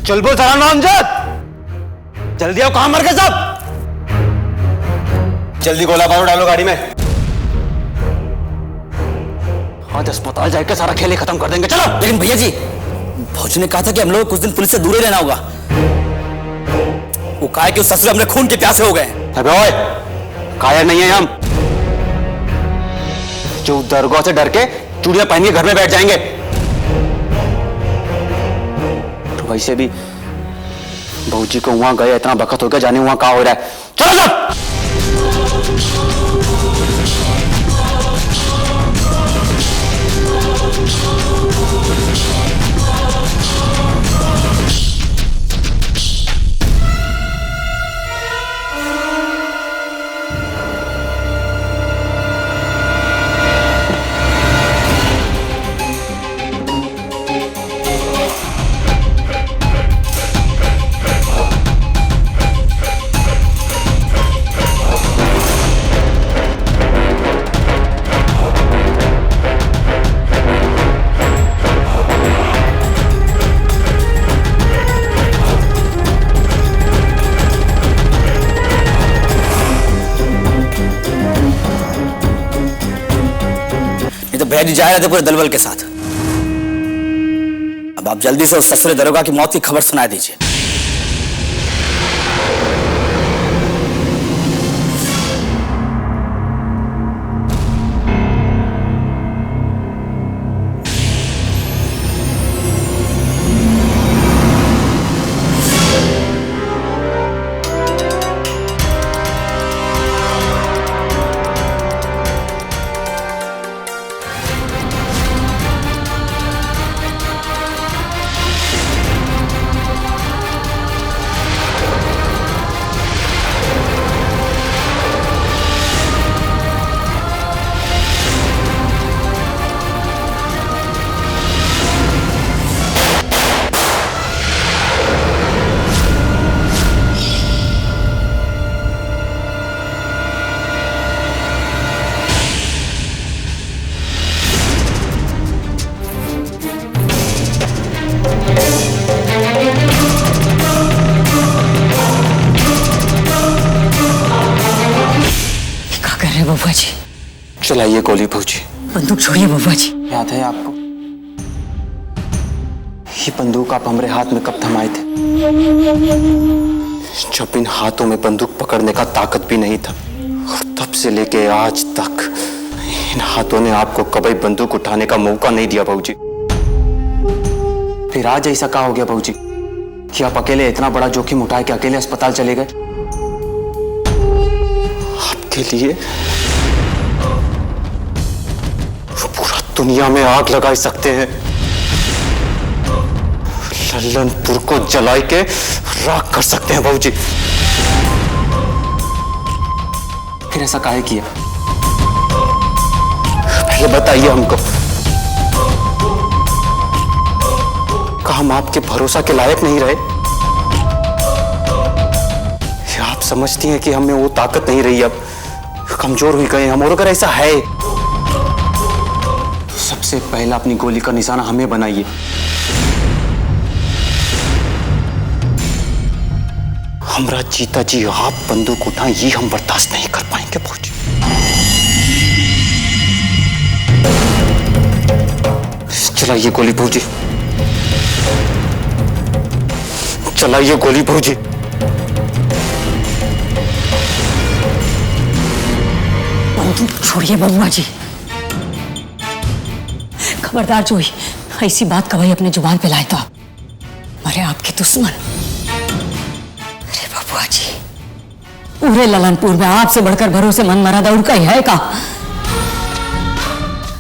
चल बोल सारा नामजद, जल्दी आओ, कहां मर गए सब? जल्दी गोला बारूद डालो गाड़ी में। आज अस्पताल जाकर सारा खेल ही खत्म कर देंगे, चलो। लेकिन भैया जी, फौजी ने कहा था कि हम लोग कुछ दिन पुलिस से दूर ही रहना होगा। वो कहा है कि उस ससुर हमने खून के प्यासे हो गए। अबे ओए, कायर नहीं है हम जो दरगाह से डर के चूड़ियां पहन के घर में बैठ जाएंगे। तो वैसे भी बहू जी को वहां गए, इतना वक्त हो गया जाने वहां क्या हो रहा है। चलो सब। भैया जी जा रहे थे पूरे दलबल के साथ। अब आप जल्दी से उस ससुर दरोगा की मौत की खबर सुना दीजिए। बबुआ जी, चलाइए गोली भौजी। बंदूक छोड़िए बबुआ जी। याद है आपको ये बंदूक आप हमारे हाथ में कब थमाए थे, जब इन हाथों में बंदूक पकड़ने का ताकत भी नहीं था। और तब से लेके आज तक इन हाथों ने आपको कभी बंदूक उठाने का मौका नहीं दिया भौजी। फिर आज ऐसा क्या हो गया भौजी कि आप अकेले इतना बड़ा जोखिम उठाए के अकेले अस्पताल चले गए? आपके लिए पूरा दुनिया में आग लगा सकते हैं, लल्लनपुर को जला के राख कर सकते हैं भौजी। फिर ऐसा काहे किया, पहले बताइए हमको। क्या हम आपके भरोसा के लायक नहीं रहे? या आप समझती हैं कि हमें वो ताकत नहीं रही, अब कमजोर हुई गए हम? और अगर ऐसा है तो सबसे पहला अपनी गोली का निशाना हमें बनाइए। हमरा जीता जी आप बंदूक उठाएं, ये हम बर्दाश्त नहीं कर पाएंगे भौजी। चलाइए गोली भौजी, चलाइए गोली भौजी। बंदूक छोड़िए बबुआ जी। खबरदार जोई, ऐसी बात कभी अपने जुबान पे लाए तो आप मरे आपके दुश्मन। अरे बबुआ जी, पूरे ललनपुर में आपसे बढ़कर भरोसेमंद मर्द और कहीं है का?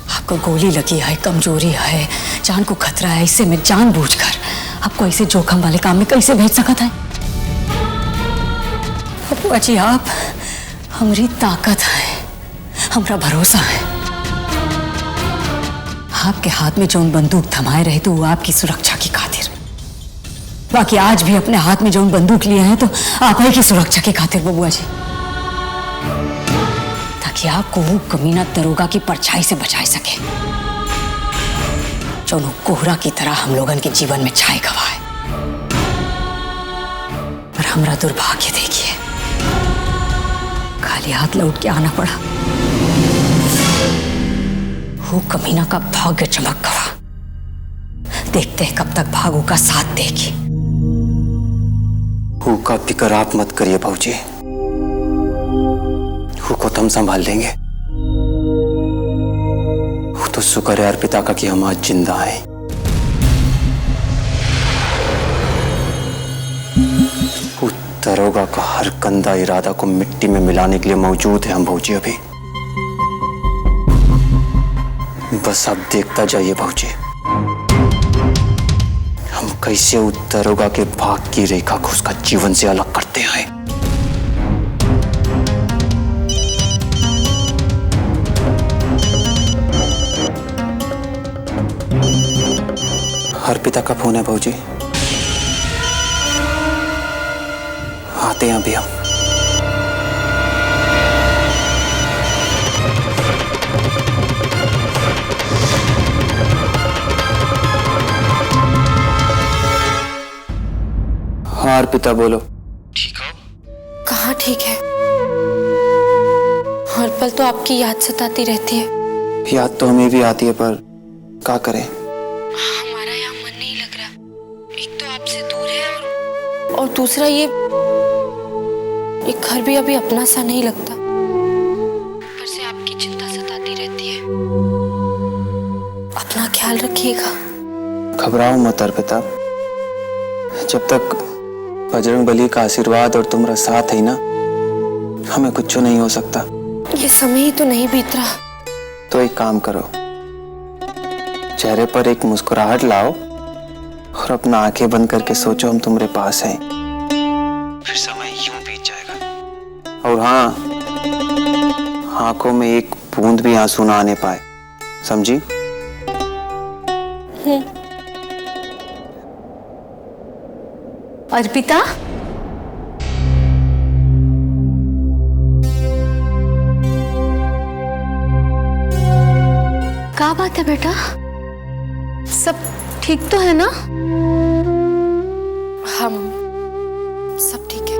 आपको गोली लगी है, कमजोरी है, जान को खतरा है, ऐसे में जानबूझकर आपको ऐसे जोखिम वाले काम में कैसे भेज सकता है? बबुआ जी, आप हमारी ताकत है, हमारा भरोसा है। आपके हाथ में जो बंदूक थमाए रहे तो वो आपकी सुरक्षा की खातिर, बाकी आज भी अपने हाथ में जो बंदूक लिए हैं तो आप ही की सुरक्षा की खातिर बबुआ जी, ताकि आपको वो कमीना दरोगा की परछाई से बचा सके जो कोहरा की तरह हम लोगन के जीवन में छाए गवा है। हमारा दुर्भाग्य देखिए, खाली हाथ लौट के आना पड़ा। वो कमीना का भाग्य चमक गवा। देखते हैं कब तक भागू का साथ देगी। हु का फिक्र आप मत करिए भाऊजी, हु को तो हम संभाल लेंगे। वो तो शुक्र है अर्पिता का कि हम आज जिंदा हैं। वो दरोगा का हर गंदा इरादा को मिट्टी में मिलाने के लिए मौजूद है हम भाऊजी अभी। बस आप देखता जाइए भाऊजी, हम कैसे उस दरोगा के भाग की रेखा को उसका जीवन से अलग करते हैं। अर्पिता का फोन है भाऊजी, आते हैं अभी हम। हाँ अर्पिता बोलो। ठीक हो? कहाँ ठीक है, हर पल तो आपकी याद सताती रहती है। याद तो हमें भी आती है, पर क्या करें। हमारा यहाँ मन नहीं लग रहा। एक तो आपसे दूर है और दूसरा ये घर भी अभी अपना सा नहीं लगता। ऊपर से आपकी चिंता सताती रहती है। अपना ख्याल रखिएगा। घबराओ मत अर्पिता, जब तक बजरंग बली का आशीर्वाद और तुम्हारा साथ है ना, हमें कुछ नहीं हो सकता। ये समय ही तो नहीं बीत रहा। तो एक काम करो, चेहरे पर एक मुस्कुराहट लाओ और अपना आंखें बंद करके सोचो हम तुम्हारे पास हैं। फिर समय यूं बीत जाएगा। और हाँ, आंखों में एक बूंद भी आंसू ना आने पाए, समझी? अर्पिता, क्या बात है बेटा, सब ठीक तो है ना? हाँ मम्मी, सब ठीक है।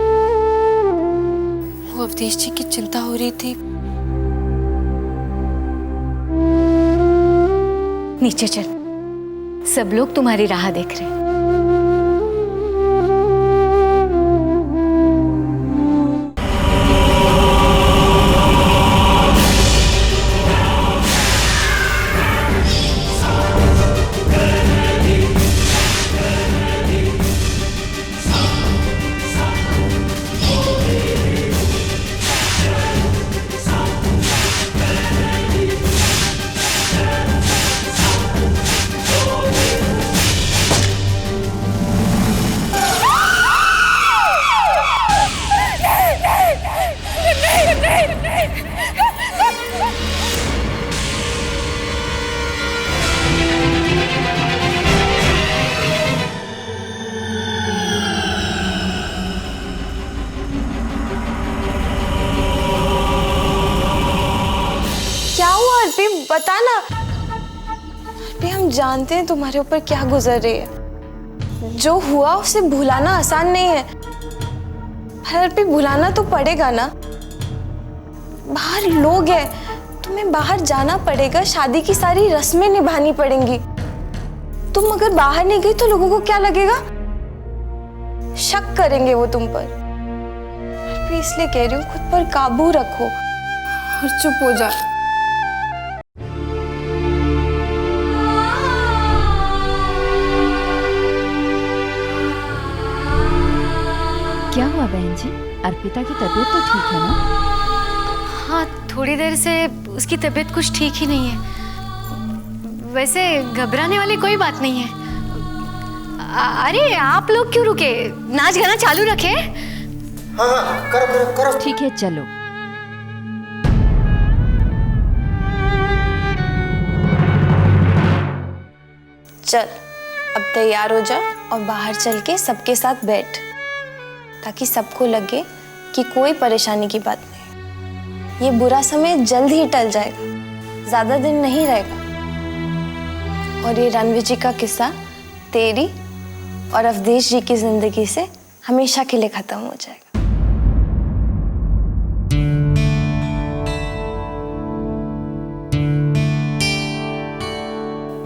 वो अवधेश जी की चिंता हो रही थी। नीचे चल, सब लोग तुम्हारी राह देख रहे हैं। बता ना। अरे हम जानते हैं तुम्हारे ऊपर क्या गुजर रही है। जो हुआ उसे भुलाना आसान नहीं है, पर भी भुलाना तो पड़ेगा ना। बाहर लोग हैं, तुम्हें बाहर जाना पड़ेगा। शादी की सारी रस्में निभानी पड़ेंगी। तुम अगर बाहर नहीं गई तो लोगों को क्या लगेगा? शक करेंगे वो तुम पर। इसलिए कह रही हूँ, खुद पर काबू रखो और चुप हो जा। क्या हुआ बहन जी, अर्पिता की तबीयत तो ठीक है ना? हाँ, थोड़ी देर से उसकी तबीयत कुछ ठीक ही नहीं है। वैसे घबराने वाली कोई बात नहीं है। अरे आप लोग क्यों रुके? नाच गाना चालू रखे। हाँ, करो। ठीक है, चलो। चल, अब तैयार हो जा और बाहर चल के सबके साथ बैठ, ताकि सबको लगे कि कोई परेशानी की बात नहीं। ये बुरा समय जल्द ही टल जाएगा, ज्यादा दिन नहीं रहेगा। और ये रणवीर जी का किस्सा तेरी और अवधेश जी की जिंदगी से हमेशा के लिए खत्म हो जाएगा।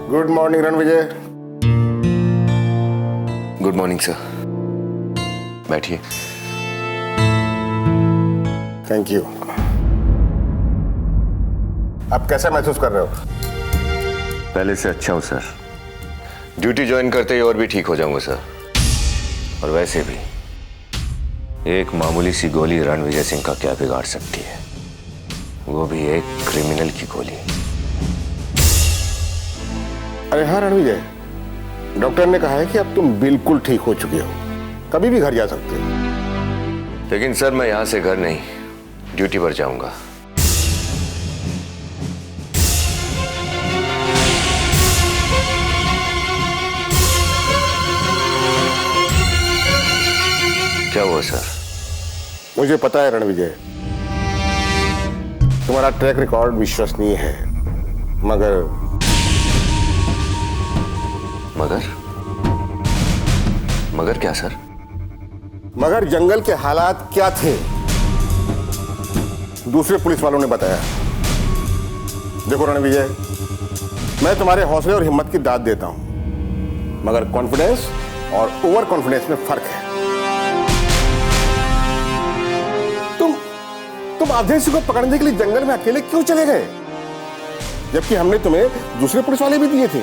Good morning Ranvijay. Good morning sir, बैठिए। Thank you. आप कैसा महसूस कर रहे हो? पहले से अच्छा हूं सर। ड्यूटी ज्वाइन करते ही और भी ठीक हो जाऊंगा सर। और वैसे भी एक मामूली सी गोली रणविजय सिंह का क्या बिगाड़ सकती है, वो भी एक क्रिमिनल की गोली। अरे हाँ रणविजय, डॉक्टर ने कहा है कि अब तुम बिल्कुल ठीक हो चुके हो, कभी भी घर जा सकते हो। लेकिन सर मैं यहां से घर नहीं, ड्यूटी पर जाऊंगा। क्या हुआ सर? मुझे पता है रणविजय, तुम्हारा ट्रैक रिकॉर्ड विश्वसनीय है, मगर मगर क्या सर? मगर जंगल के हालात क्या थे दूसरे पुलिस वालों ने बताया। देखो रणविजय, मैं तुम्हारे हौसले और हिम्मत की दाद देता हूं, मगर कॉन्फिडेंस और ओवर कॉन्फिडेंस में फर्क है। तुम आदेशी को पकड़ने के लिए जंगल में अकेले क्यों चले गए, जबकि हमने तुम्हें दूसरे पुलिस वाले भी दिए थे?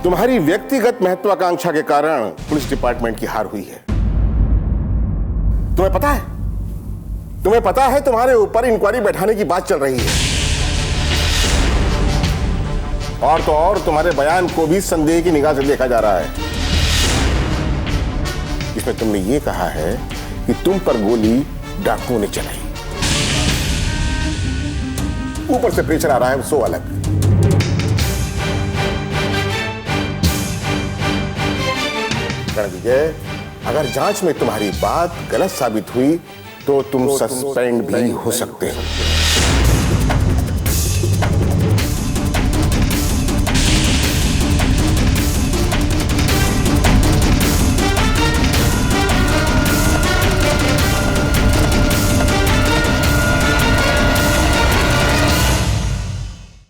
तुम्हारी व्यक्तिगत महत्वाकांक्षा के कारण पुलिस डिपार्टमेंट की हार हुई है। तुम्हें पता है तुम्हारे ऊपर इंक्वायरी बैठाने की बात चल रही है, और तो और तुम्हारे बयान को भी संदेह की निगाह से देखा जा रहा है। इसमें तुमने ये कहा है कि तुम पर गोली डाकुओं ने चलाई। ऊपर से प्रेशर आ रहा है सो अलग। रणविजय, अगर जांच में तुम्हारी बात गलत साबित हुई तो तुम सस्पेंड भी हो सकते हो।